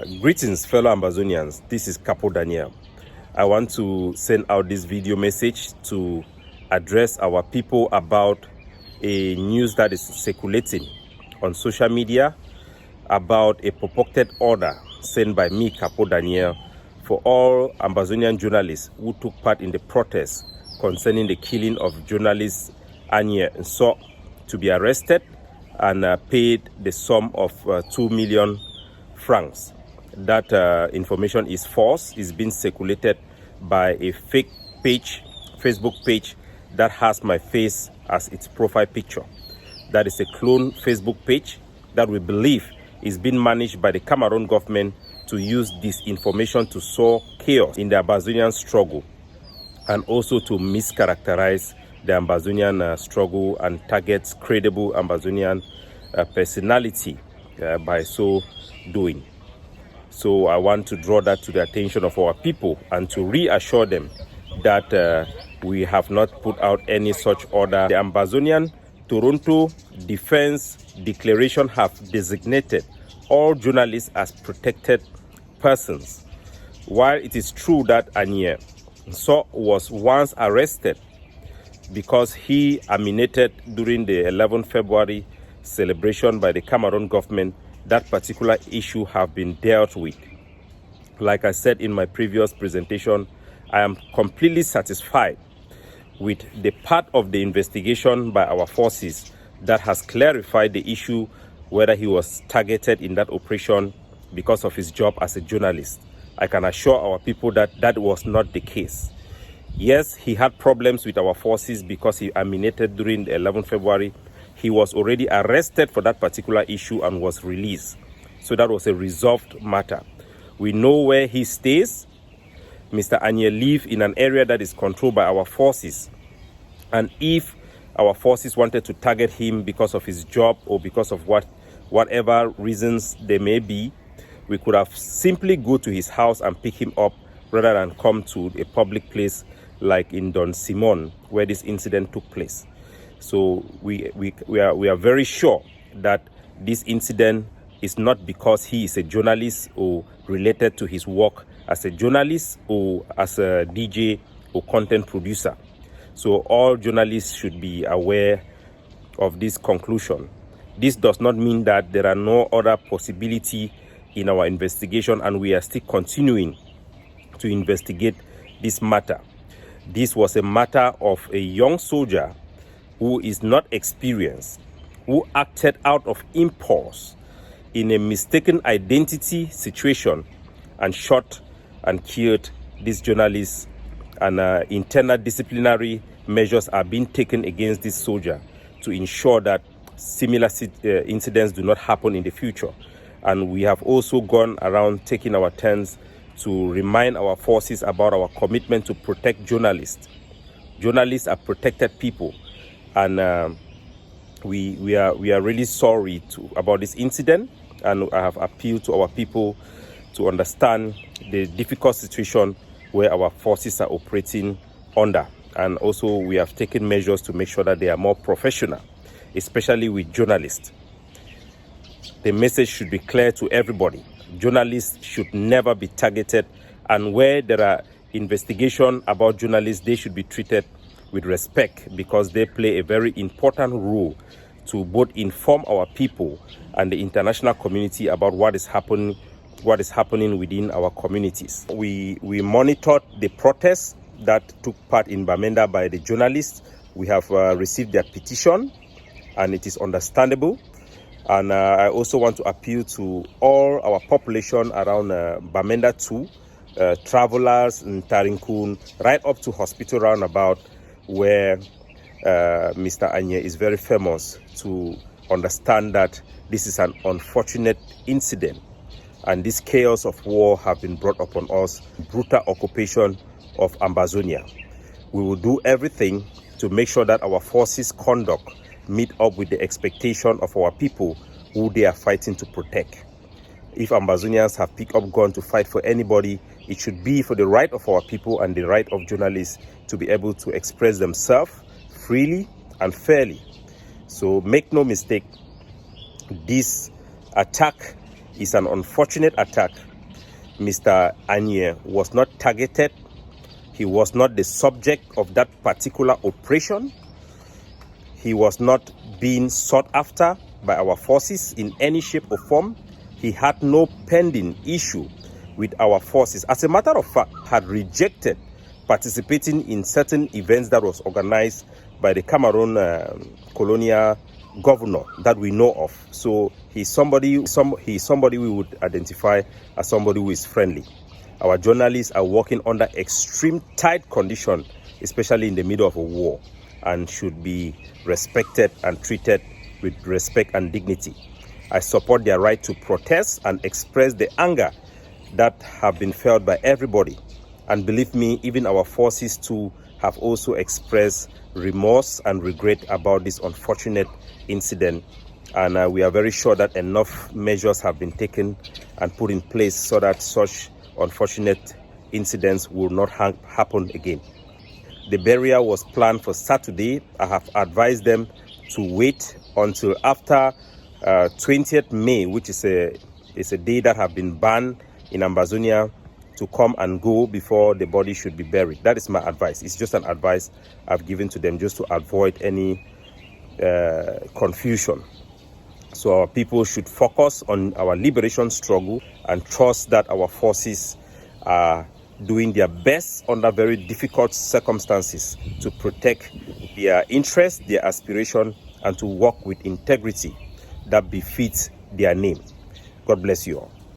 Greetings, fellow Ambazonians. This is Capo Daniel. I want to send out this video message to address our people about a news that is circulating on social media about a purported order sent by me, Capo Daniel, for all Ambazonian journalists who took part in the protest concerning the killing of journalist Anye Nso to be arrested and paid the sum of 2 million francs. That information is false. It's been circulated by a fake page, Facebook page that has my face as its profile picture. That is a clone Facebook page that we believe is being managed by the Cameroon government to use this information to sow chaos in the Ambazonian struggle and also to mischaracterize the Ambazonian struggle and targets credible Ambazonian personality by so doing. So I want to draw that to the attention of our people and to reassure them that we have not put out any such order. The Ambazonian Toronto Defense Declaration have designated all journalists as protected persons. While it is true that Anye Nso was once arrested because he emanated during the 11th February celebration by the Cameroon government, that particular issue have been dealt with. Like I said in my previous presentation, I am completely satisfied with the part of the investigation by our forces that has clarified the issue whether he was targeted in that operation because of his job as a journalist. I can assure our people that that was not the case. Yes, he had problems with our forces because he emanated during the 11th February. He was already arrested for that particular issue and was released. So that was a resolved matter. We know where he stays. Mr. Anye lives in an area that is controlled by our forces. And if our forces wanted to target him because of his job or because of whatever reasons there may be, we could have simply go to his house and pick him up rather than come to a public place like in Don Simon where this incident took place. So we are very sure that this incident is not because he is a journalist or related to his work as a journalist or as a DJ or content producer. So all journalists should be aware of this conclusion. This does not mean that there are no other possibility in our investigation, and we are still continuing to investigate this matter. This was a matter of a young soldier who is not experienced, who acted out of impulse in a mistaken identity situation and shot and killed this journalist, and internal disciplinary measures are being taken against this soldier to ensure that similar incidents do not happen in the future. And we have also gone around taking our turns to remind our forces about our commitment to protect journalists. Journalists are protected people. And we are really sorry about this incident, and I have appealed to our people to understand the difficult situation where our forces are operating under, and also we have taken measures to make sure that they are more professional, especially with journalists. The message should be clear to everybody. Journalists should never be targeted, and where there are investigations about journalists, they should be treated with respect because they play a very important role to both inform our people and the international community about what is happening within our communities. We monitored the protests that took part in Bamenda by the journalists. We have received their petition, and it is understandable. And I also want to appeal to all our population around Bamenda 2, travelers in Tarinkun, right up to hospital roundabout, where Mr. Anye is very famous, to understand that this is an unfortunate incident, and this chaos of war have been brought upon us, brutal occupation of Ambazonia. We will do everything to make sure that our forces' conduct meet up with the expectation of our people who they are fighting to protect. If Ambazonians have picked up gun to fight for anybody, it should be for the right of our people and the right of journalists to be able to express themselves freely and fairly. So make no mistake, this attack is an unfortunate attack, Mr. Anye was not targeted. He was not the subject of that particular operation. He was not being sought after by our forces in any shape or form. He had no pending issue with our forces. As a matter of fact, had rejected participating in certain events that was organized by the Cameroon colonial governor that we know of. So he's somebody we would identify as somebody who is friendly. Our journalists are working under extreme tight conditions, especially in the middle of a war, and should be respected and treated with respect and dignity. I support their right to protest and express the anger that have been felt by everybody. And believe me, even our forces too have also expressed remorse and regret about this unfortunate incident. And we are very sure that enough measures have been taken and put in place so that such unfortunate incidents will not happen again. The burial was planned for Saturday. I have advised them to wait until after 20th May, which is a day that have been banned in Ambazonia, to come and go before the body should be buried. That is my advice. It's just an advice I've given to them just to avoid any confusion. So our people should focus on our liberation struggle and trust that our forces are doing their best under very difficult circumstances to protect their interests, their aspiration, and to work with integrity that befits their name. God bless you all.